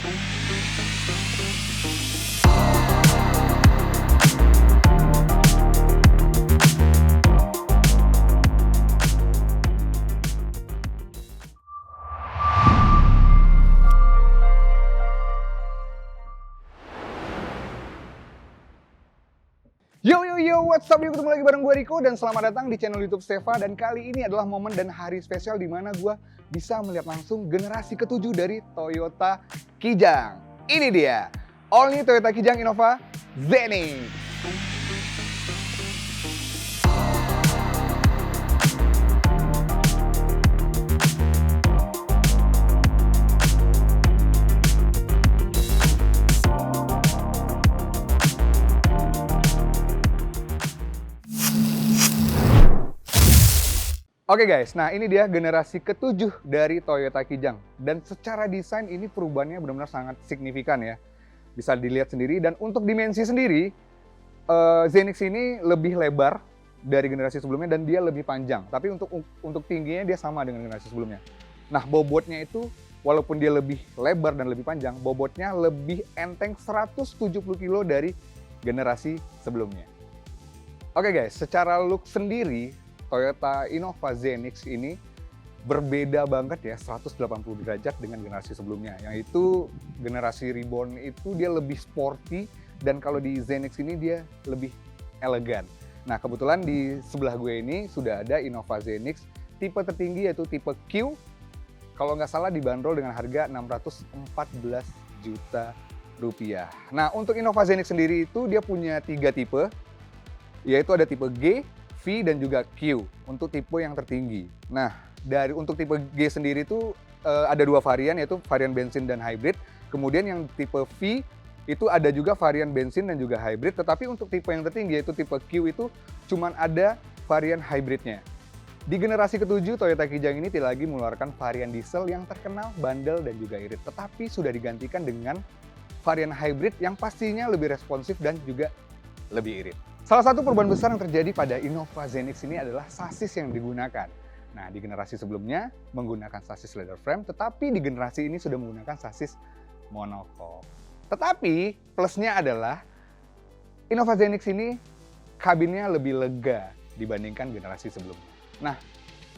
Yo, what's up? Ketemu lagi bareng gue Riko dan selamat datang di channel YouTube Seva. Dan kali ini adalah momen dan hari spesial di mana gue bisa melihat langsung generasi ke-7 dari Toyota Kijang. Ini dia, all new Toyota Kijang Innova Zenix. Oke guys, nah ini dia generasi ke-7 dari Toyota Kijang. Dan secara desain ini perubahannya benar-benar sangat signifikan ya. Bisa dilihat sendiri, dan untuk dimensi sendiri, Zenix ini lebih lebar dari generasi sebelumnya dan dia lebih panjang. Tapi untuk tingginya dia sama dengan generasi sebelumnya. Nah bobotnya itu, walaupun dia lebih lebar dan lebih panjang, bobotnya lebih enteng 170 kg dari generasi sebelumnya. Oke guys, secara look sendiri, Toyota Innova Zenix ini berbeda banget ya, 180 derajat dengan generasi sebelumnya. Yang itu generasi Reborn itu dia lebih sporty, dan kalau di Zenix ini dia lebih elegan. Nah kebetulan di sebelah gue ini sudah ada Innova Zenix tipe tertinggi yaitu tipe Q. Kalau nggak salah dibanderol dengan harga 614 juta rupiah. Nah untuk Innova Zenix sendiri itu dia punya 3 tipe, yaitu ada tipe G, V, dan juga Q untuk tipe yang tertinggi. Nah, untuk tipe G sendiri itu ada 2 varian, yaitu varian bensin dan hybrid. Kemudian yang tipe V itu ada juga varian bensin dan juga hybrid, tetapi untuk tipe yang tertinggi yaitu tipe Q itu cuman ada varian hybridnya. Di generasi ke-7 Toyota Kijang ini tidak lagi mengeluarkan varian diesel yang terkenal bandel dan juga irit, tetapi sudah digantikan dengan varian hybrid yang pastinya lebih responsif dan juga lebih irit. Salah satu perubahan besar yang terjadi pada Innova Zenix ini adalah sasis yang digunakan. Nah, di generasi sebelumnya menggunakan sasis leather frame, tetapi di generasi ini sudah menggunakan sasis monocoque. Tetapi plusnya adalah Innova Zenix ini kabinnya lebih lega dibandingkan generasi sebelumnya. Nah,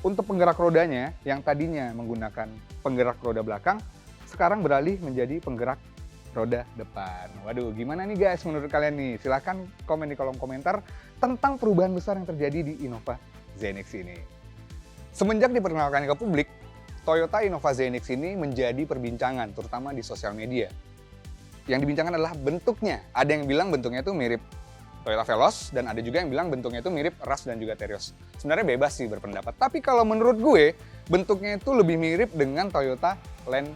untuk penggerak rodanya yang tadinya menggunakan penggerak roda belakang, sekarang beralih menjadi penggerak roda depan. Waduh, gimana nih guys menurut kalian nih? Silahkan komen di kolom komentar tentang perubahan besar yang terjadi di Innova Zenix ini. Semenjak diperkenalkan ke publik, Toyota Innova Zenix ini menjadi perbincangan, terutama di sosial media. Yang dibincangkan adalah bentuknya. Ada yang bilang bentuknya itu mirip Toyota Veloz, dan ada juga yang bilang bentuknya itu mirip Rush dan juga Terios. Sebenarnya bebas sih berpendapat, tapi kalau menurut gue, bentuknya itu lebih mirip dengan Toyota Land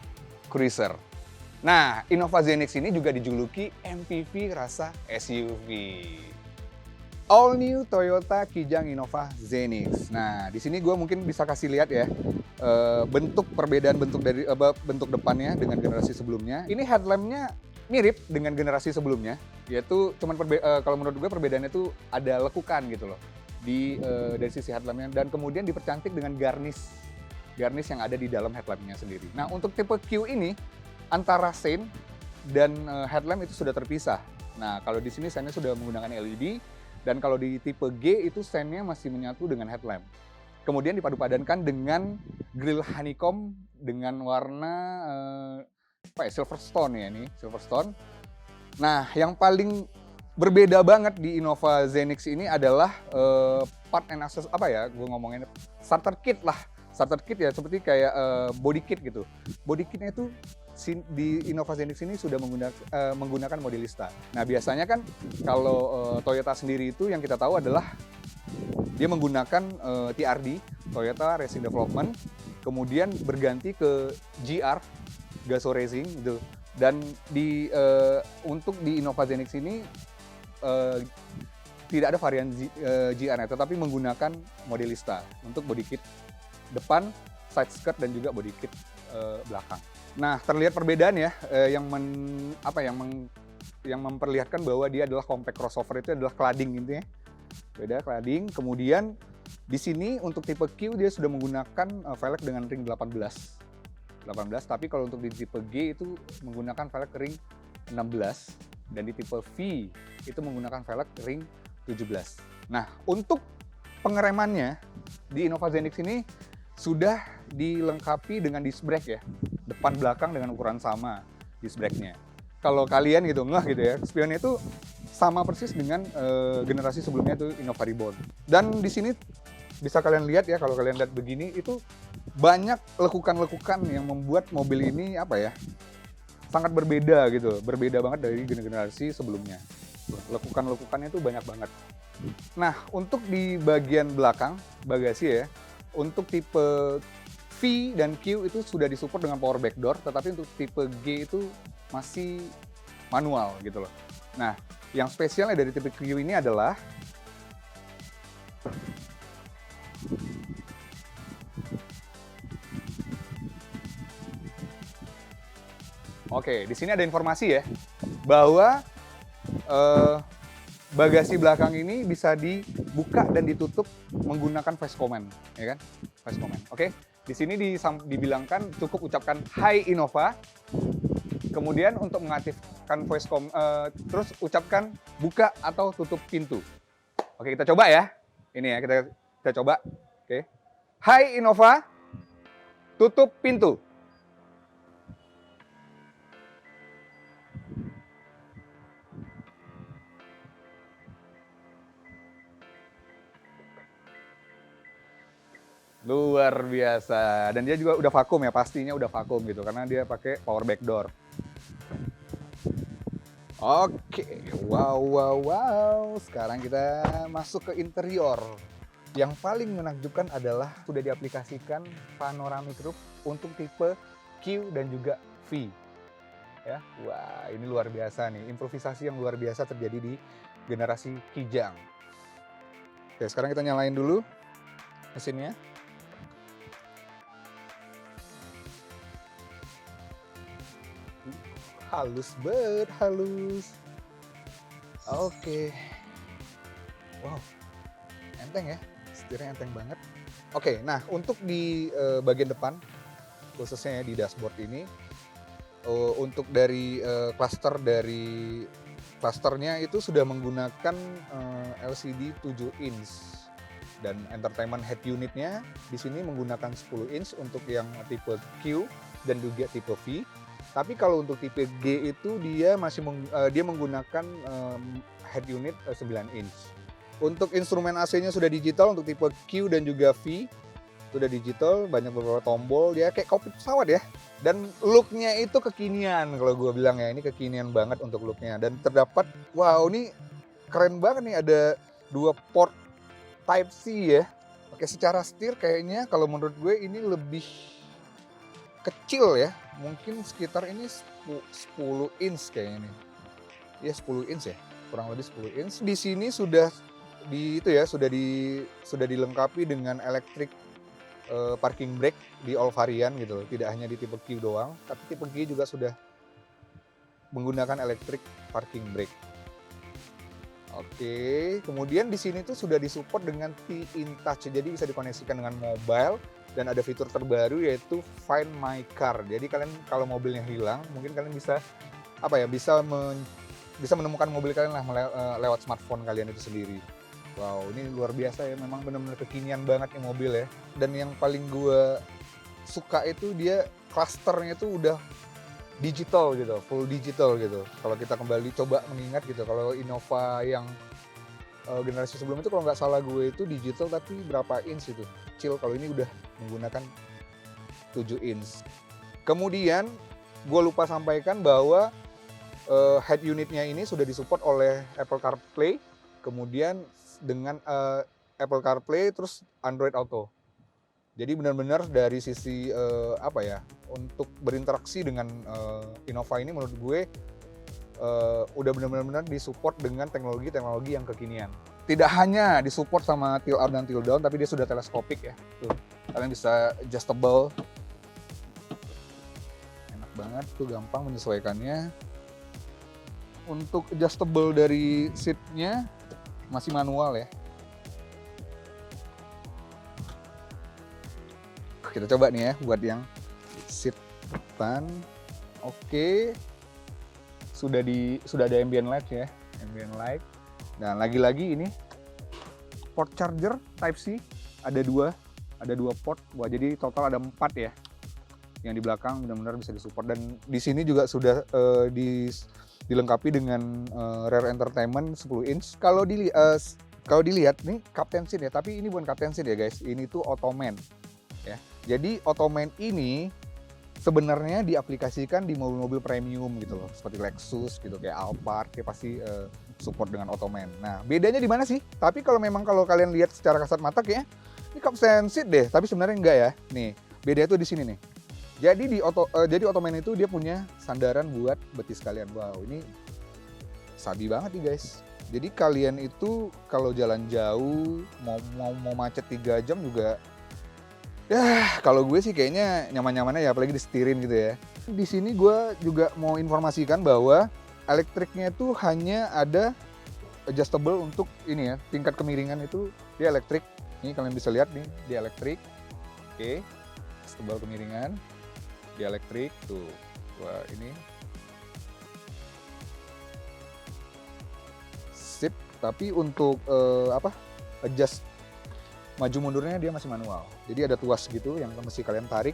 Cruiser. Nah, Innova Zenix ini juga dijuluki MPV rasa SUV. All new Toyota Kijang Innova Zenix. Nah, di sini gue mungkin bisa kasih lihat ya perbedaan bentuk dari bentuk depannya dengan generasi sebelumnya. Ini headlampnya mirip dengan generasi sebelumnya, yaitu kalau menurut gue perbedaannya itu ada lekukan gitu loh dari sisi headlampnya, dan kemudian dipercantik dengan garnish yang ada di dalam headlampnya sendiri. Nah, untuk tipe Q ini antara sein dan headlamp itu sudah terpisah. Nah, kalau di sini seinnya sudah menggunakan LED, dan kalau di tipe G itu seinnya masih menyatu dengan headlamp. Kemudian dipadu-padankan dengan grill honeycomb dengan warna silverstone ya, ini silverstone. Nah, yang paling berbeda banget di Innova Zenix ini adalah part and access starter kit lah. Starter kit ya, seperti kayak body kit gitu. Body kitnya itu di Innova Zenix ini sudah menggunakan Modelista. Nah biasanya kan kalau Toyota sendiri itu yang kita tahu adalah dia menggunakan TRD, Toyota Racing Development, kemudian berganti ke GR, Gazoo Racing gitu. Dan untuk di Innova Zenix ini tidak ada varian GR-nya, tetapi menggunakan Modelista untuk body kit depan, side skirt, dan juga body kit belakang. Nah, terlihat perbedaan ya, yang memperlihatkan bahwa dia adalah compact crossover itu adalah cladding intinya. Beda cladding. Kemudian di sini untuk tipe Q dia sudah menggunakan velg dengan ring 18. 18, tapi kalau untuk di tipe G itu menggunakan velg ring 16 dan di tipe V itu menggunakan velg ring 17. Nah, untuk pengeremannya di Innova Zenix ini sudah dilengkapi dengan disc brake ya, depan belakang dengan ukuran sama disc brake-nya. Kalau kalian gitu ngeh gitu ya, spionnya itu sama persis dengan generasi sebelumnya itu Innova Reborn. Dan di sini bisa kalian lihat ya, kalau kalian lihat begini itu banyak lekukan-lekukan yang membuat mobil ini apa ya, sangat berbeda gitu, berbeda banget dari generasi sebelumnya. Lekukan-lekukannya itu banyak banget. Nah, untuk di bagian belakang bagasi ya, untuk tipe V dan Q itu sudah disupport dengan power back door, tetapi untuk tipe G itu masih manual gitu loh. Nah, yang spesialnya dari tipe Q ini adalah oke, di sini ada informasi ya bahwa bagasi belakang ini bisa dibuka dan ditutup menggunakan voice command, ya kan? Voice command. Oke, di sini dibilangkan cukup ucapkan Hi Innova. Kemudian untuk mengaktifkan voice command, terus ucapkan buka atau tutup pintu. Oke, kita coba ya. Ini ya, kita coba. Oke. Hi Innova, tutup pintu. Luar biasa. Dan dia juga udah vakum ya, pastinya udah vakum gitu karena dia pakai power back door. Oke, wow. Sekarang kita masuk ke interior. Yang paling menakjubkan adalah sudah diaplikasikan panoramic roof untuk tipe Q dan juga V. Ya, wah, ini luar biasa nih. Improvisasi yang luar biasa terjadi di generasi Kijang. Oke, sekarang kita nyalain dulu mesinnya. Halus banget, halus. Oke. Wow, enteng ya, setirnya enteng banget. Oke, nah untuk di bagian depan, khususnya di dashboard ini, untuk dari clusternya itu sudah menggunakan LCD 7 inch. Dan entertainment head unitnya di sini menggunakan 10 inch untuk yang tipe Q dan juga tipe V. Tapi kalau untuk tipe G itu dia masih menggunakan head unit 9 inch. Untuk instrumen AC-nya sudah digital untuk tipe Q dan juga V. Sudah digital, banyak beberapa tombol, dia kayak kokpit pesawat ya. Dan look-nya itu kekinian kalau gue bilang ya, ini kekinian banget untuk look-nya. Dan terdapat, wow ini keren banget nih, ada 2 port Type C ya. Oke, secara setir kayaknya kalau menurut gue ini lebih kecil ya, mungkin sekitar ini 10 inch kayaknya nih. Ya 10 inch ya, kurang lebih 10 inch. Di sini sudah dilengkapi dengan electric parking brake di all varian gitu. Tidak hanya di tipe Q doang, tapi tipe G juga sudah menggunakan electric parking brake. Oke, kemudian di sini tuh sudah disupport dengan T-InTouch, jadi bisa dikoneksikan dengan mobile. Dan ada fitur terbaru yaitu Find My Car. Jadi kalian kalau mobilnya hilang, mungkin kalian bisa menemukan mobil kalian lah lewat smartphone kalian itu sendiri. Wow, ini luar biasa ya, memang benar-benar kekinian banget nih mobil ya. Dan yang paling gue suka itu dia clusternya itu udah digital gitu, full digital gitu. Kalau kita kembali coba mengingat gitu, kalau Innova yang generasi sebelum itu kalau nggak salah gue itu digital tapi berapa inch itu kecil, kalau ini udah menggunakan 7 inch. Kemudian gue lupa sampaikan bahwa head unitnya ini sudah disupport oleh Apple CarPlay, kemudian dengan Apple CarPlay terus Android Auto. Jadi benar-benar dari sisi untuk berinteraksi dengan Innova ini menurut gue udah benar-benar disupport dengan teknologi yang kekinian. Tidak hanya disupport sama tilt up dan tilt down, tapi dia sudah teleskopik ya. Tuh, kalian bisa adjustable. Enak banget tuh, gampang menyesuaikannya. Untuk adjustable dari seatnya masih manual ya. Kita coba nih ya buat yang seat depan. Oke. Sudah ada ambient light ya, ambient light. Dan lagi-lagi ini port charger Type C ada dua port. Wah, jadi total ada 4 ya. Yang di belakang benar-benar bisa disupport, dan di sini juga sudah dilengkapi dengan rear entertainment 10 inch. Kalau dilihat nih Captain Seat ya, tapi ini bukan Captain Seat ya guys, ini tuh Ottoman ya. Jadi Ottoman ini sebenarnya diaplikasikan di mobil-mobil premium gitu loh, seperti Lexus gitu, kayak Alphard, kayak pasti support dengan Ottoman. Nah, bedanya di mana sih? Tapi kalau kalian lihat secara kasat mata kayaknya ini Captain Seat deh, tapi sebenarnya enggak ya. Nih, bedanya tuh di sini nih. Jadi jadi Ottoman itu dia punya sandaran buat betis kalian. Wow, ini sabi banget nih guys. Jadi kalian itu kalau jalan jauh mau macet 3 jam juga ya, kalau gue sih kayaknya nyaman-nyamannya ya, apalagi disetirin gitu ya. Di sini gue juga mau informasikan bahwa elektriknya itu hanya ada adjustable untuk ini ya, tingkat kemiringan itu dia elektrik. Ini kalian bisa lihat nih, dia elektrik. Oke, adjustable kemiringan, dia elektrik tuh. Wah, ini sip. Tapi untuk adjust maju mundurnya dia masih manual. Jadi ada tuas gitu yang mesti kalian tarik,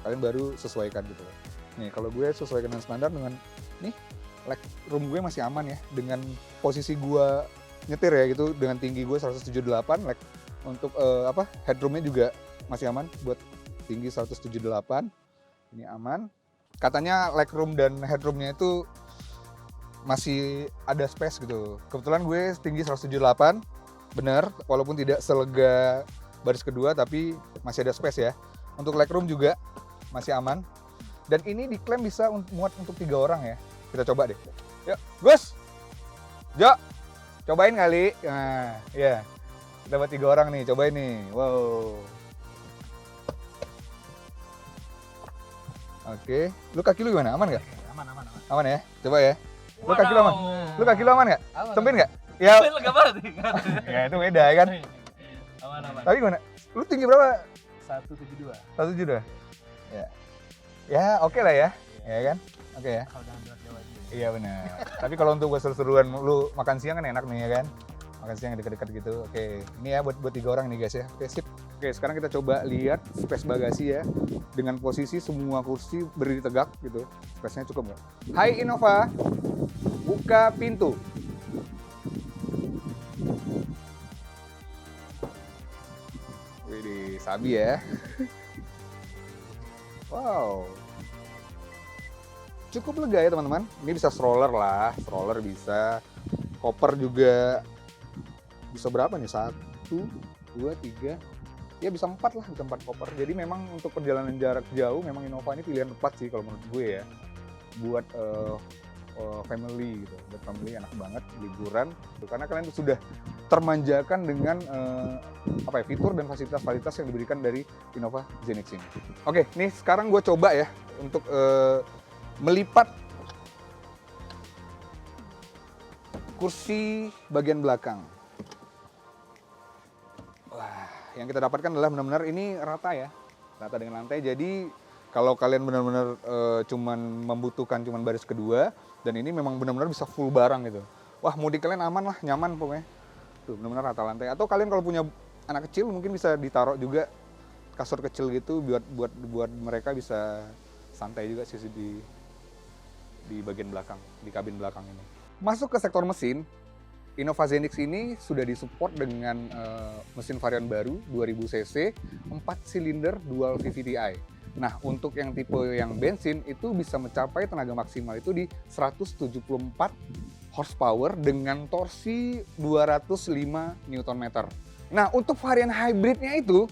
kalian baru sesuaikan gitu. Nih kalau gue sesuaikan dengan standar dengan nih leg room gue masih aman ya, dengan posisi gue nyetir ya gitu, dengan tinggi gue 178, leg untuk headroomnya juga masih aman buat tinggi 178. Ini aman. Katanya leg room dan headroomnya itu masih ada space gitu. Kebetulan gue tinggi 178, bener, walaupun tidak selega baris kedua, tapi masih ada space ya. Untuk legroom juga masih aman. Dan ini diklaim bisa muat untuk 3 orang ya. Kita coba deh. Yuk, Gus! Jo! Cobain kali. Nah, ya. Kita buat 3 orang nih, cobain nih. Wow. Oke. Lu kaki lu gimana? Aman nggak? Aman. Aman ya? Coba ya. Lu kaki lu aman? Lu kaki lu aman nggak? Sempit nggak? Ya. Lega banget. Ya itu beda ya kan? Aman. Tapi gimana? Lu tinggi berapa? 172. 172? Ya. Ya oke lah ya. Ya kan? Oke ya. Kalau jangan berat Jawa aja. Iya benar. Tapi kalau untuk buat seru-seruan lu makan siang kan enak nih ya kan? Makan siang dekat-dekat gitu. Oke. Ini ya buat 3 orang nih guys ya. Oke, sip. Oke, sekarang kita coba lihat space bagasi ya. Dengan posisi semua kursi berdiri tegak gitu. Space-nya cukup nggak? Hai Innova. Buka pintu. Wih, sabi ya. Wow. Cukup lega ya teman-teman. Ini bisa stroller lah, stroller bisa. Koper juga bisa berapa nih? 1, 2, 3. Ya bisa 4 lah, bisa 4 koper. Jadi memang untuk perjalanan jarak jauh memang Innova ini pilihan tepat sih kalau menurut gue ya. Buat family gitu, buat family enak banget liburan gitu. Karena kalian sudah termanjakan dengan fitur dan fasilitas yang diberikan dari Innova Zenix ini. Oke, nih sekarang gue coba ya untuk melipat kursi bagian belakang. Wah, yang kita dapatkan adalah benar-benar ini rata ya, rata dengan lantai. Jadi kalau kalian benar-benar cuman membutuhkan baris kedua, dan ini memang benar-benar bisa full barang gitu. Wah, mudik kalian aman lah, nyaman pokoknya. Tuh, benar-benar rata lantai. Atau kalian kalau punya anak kecil mungkin bisa ditaruh juga kasur kecil gitu buat mereka bisa santai juga sih di bagian belakang, di kabin belakang ini. Masuk ke sektor mesin, Innova Zenix ini sudah disupport dengan mesin varian baru 2000 cc, 4 silinder dual VVT-i. Nah, untuk yang tipe yang bensin itu bisa mencapai tenaga maksimal itu di 174 horsepower dengan torsi 205 Nm. Nah, untuk varian hybridnya itu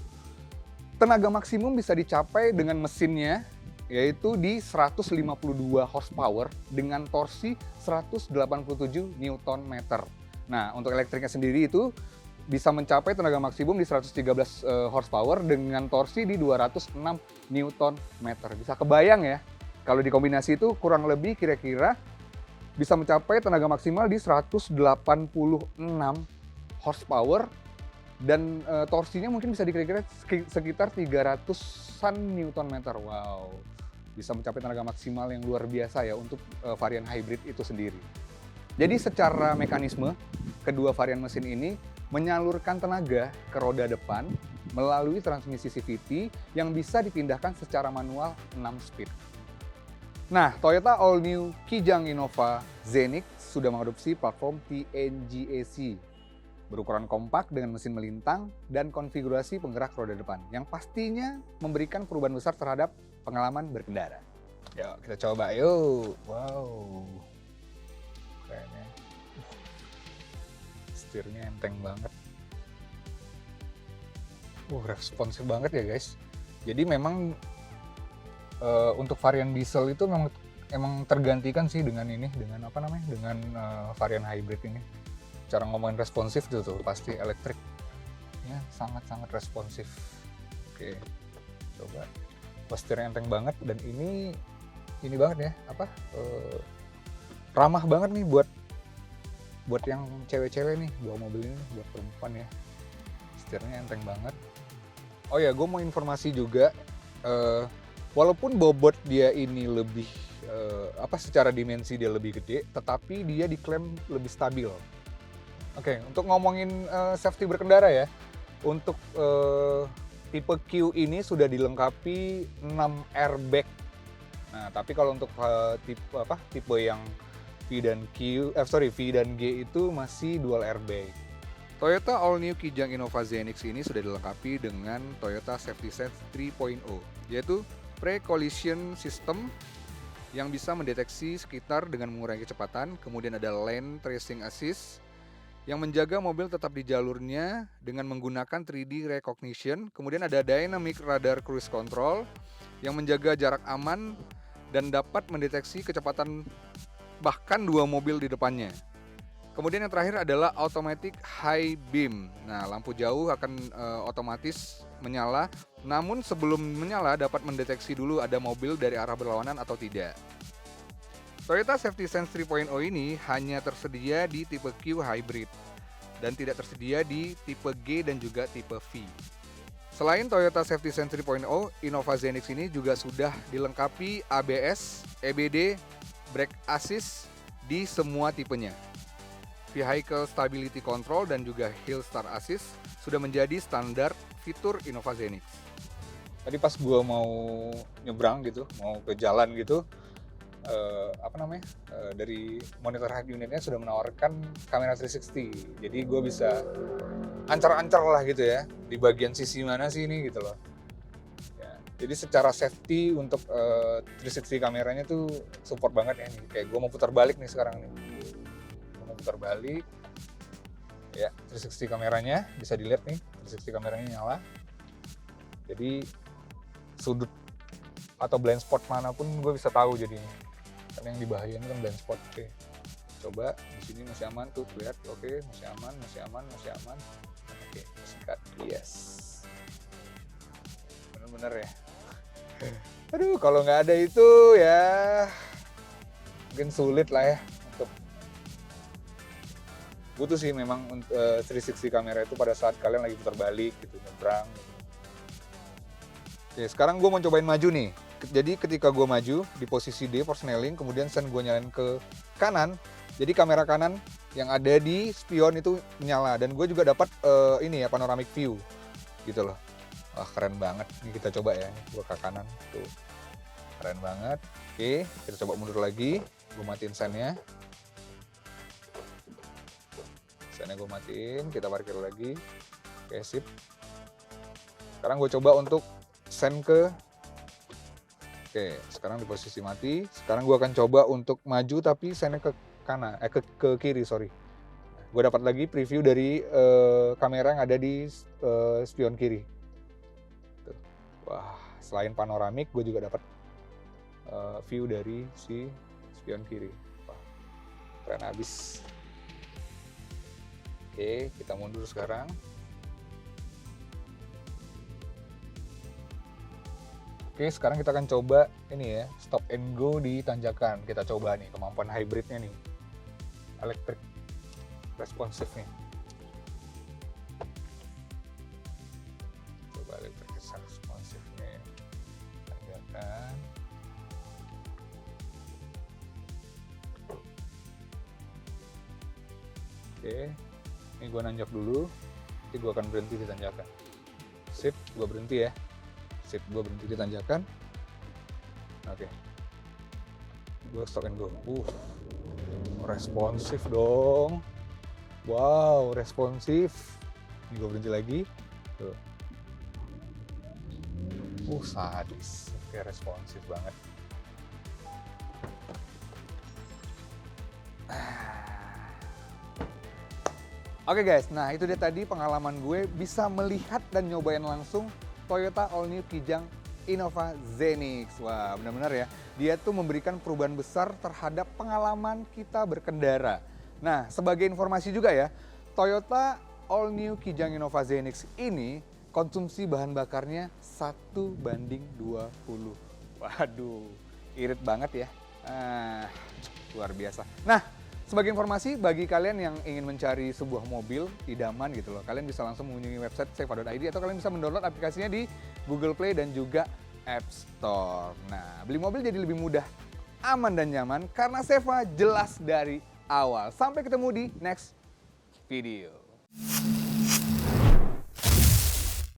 tenaga maksimum bisa dicapai dengan mesinnya yaitu di 152 horsepower dengan torsi 187 Nm. Nah, untuk elektriknya sendiri itu bisa mencapai tenaga maksimum di 113 horsepower dengan torsi di 206 Nm. Bisa kebayang ya, kalau dikombinasi itu kurang lebih kira-kira bisa mencapai tenaga maksimal di 186 horsepower dan torsinya mungkin bisa dikira-kira sekitar 300-an Nm. Wow, bisa mencapai tenaga maksimal yang luar biasa ya untuk varian hybrid itu sendiri. Jadi secara mekanisme, kedua varian mesin ini menyalurkan tenaga ke roda depan melalui transmisi CVT yang bisa dipindahkan secara manual 6 speed. Nah, Toyota All New Kijang Innova Zenix sudah mengadopsi platform TNGAC berukuran kompak dengan mesin melintang dan konfigurasi penggerak roda depan yang pastinya memberikan perubahan besar terhadap pengalaman berkendara. Yuk, kita coba yuk. Wow. Kayaknya setirnya enteng banget. Responsif banget ya guys. Jadi memang untuk varian diesel itu emang tergantikan sih dengan ini, dengan apa namanya, dengan varian hybrid ini. Cara ngomongin responsif itu tuh pasti elektrik ya sangat-sangat responsif. Oke, coba. Setirnya enteng banget dan ini banget ya, ramah banget nih buat yang cewek-cewek nih bawa mobil ini, buat perempuan ya. Setirnya enteng banget. Oh ya, gue mau informasi juga, walaupun bobot dia ini lebih secara dimensi dia lebih gede, tetapi dia diklaim lebih stabil. Oke, untuk ngomongin safety berkendara ya, untuk tipe Q ini sudah dilengkapi 6 airbag. Nah, tapi kalau untuk tipe yang V dan G itu masih dual airbag. Toyota All New Kijang Innova Zenix ini sudah dilengkapi dengan Toyota Safety Sense 3.0, yaitu Pre-Collision System yang bisa mendeteksi sekitar dengan mengurangi kecepatan, kemudian ada Lane Tracing Assist yang menjaga mobil tetap di jalurnya dengan menggunakan 3D Recognition, kemudian ada Dynamic Radar Cruise Control yang menjaga jarak aman dan dapat mendeteksi kecepatan bahkan 2 mobil di depannya. Kemudian yang terakhir adalah Automatic High Beam. Nah, lampu jauh akan otomatis menyala, namun sebelum menyala dapat mendeteksi dulu ada mobil dari arah berlawanan atau tidak. Toyota Safety Sense 3.0 ini hanya tersedia di tipe Q Hybrid dan tidak tersedia di tipe G dan juga tipe V. Selain Toyota Safety Sense 3.0, Innova Zenix ini juga sudah dilengkapi ABS, EBD, Brake Assist di semua tipenya. Vehicle Stability Control dan juga Hill Start Assist sudah menjadi standar fitur Innova Zenix. Tadi pas gue mau nyebrang gitu, mau ke jalan gitu, dari monitor head unitnya sudah menawarkan kamera 360. Jadi gue bisa ancar-ancar lah gitu ya, di bagian sisi mana sih ini gitu loh. Ya, jadi secara safety untuk 360 kameranya tuh support banget ya nih. Kayak gue mau putar balik nih sekarang nih. Putar balik ya, 360 kameranya bisa dilihat nih, 360 kameranya nyala, jadi sudut atau blind spot manapun gue bisa tahu jadinya, karena yang dibahayain kan blind spot. Oke, coba di sini masih aman tuh, lihat. Oke, masih aman. Oke, sikat, yes, bener-bener ya. Aduh, kalau nggak ada itu ya mungkin sulit lah ya. Butuh sih memang 360 kamera itu pada saat kalian lagi putar balik gitu, nyebrang gitu. Oke, sekarang gue mau cobain maju nih. Jadi ketika gue maju di posisi D, Forsnelling, kemudian sen gue nyalain ke kanan, jadi kamera kanan yang ada di spion itu menyala, dan gue juga dapat panoramic view gitu loh. Wah, keren banget. Ini kita coba ya, gue ke kanan tuh, keren banget. Oke, kita coba mundur lagi, gue matiin sennya. Sennya gue matiin, kita parkir lagi. Oke, sip. Sekarang gue coba untuk sen ke... Oke, sekarang di posisi mati. Sekarang gue akan coba untuk maju tapi sennya ke kanan, ke kiri, sorry. Gue dapat lagi preview dari kamera yang ada di spion kiri. Tuh. Wah, selain panoramik, gue juga dapat view dari si spion kiri. Wah, keren abis. Oke, kita mundur sekarang. Oke, sekarang kita akan coba ini ya, stop and go di tanjakan. Kita coba nih kemampuan hybridnya nih, elektrik responsif nih. Coba elektrik responsifnya, tanjakan. Oke, ini gue nanjak dulu, nanti gue akan berhenti di tanjakan. Sip, gue berhenti ya. Sip, gue berhenti di tanjakan. Oke, gue stop and go. Responsif dong. Wow, responsif. Ini gue berhenti lagi. Tuh. Sadis. Oke, responsif banget. Oke guys, nah itu dia tadi pengalaman gue bisa melihat dan nyobain langsung Toyota All New Kijang Innova Zenix. Wah, benar-benar ya. Dia tuh memberikan perubahan besar terhadap pengalaman kita berkendara. Nah, sebagai informasi juga ya, Toyota All New Kijang Innova Zenix ini konsumsi bahan bakarnya 1:20. Waduh, irit banget ya. Luar biasa. Nah, sebagai informasi bagi kalian yang ingin mencari sebuah mobil idaman gitu loh, kalian bisa langsung mengunjungi website seva.id atau kalian bisa mendownload aplikasinya di Google Play dan juga App Store. Nah, beli mobil jadi lebih mudah, aman dan nyaman karena Seva jelas dari awal. Sampai ketemu di next video.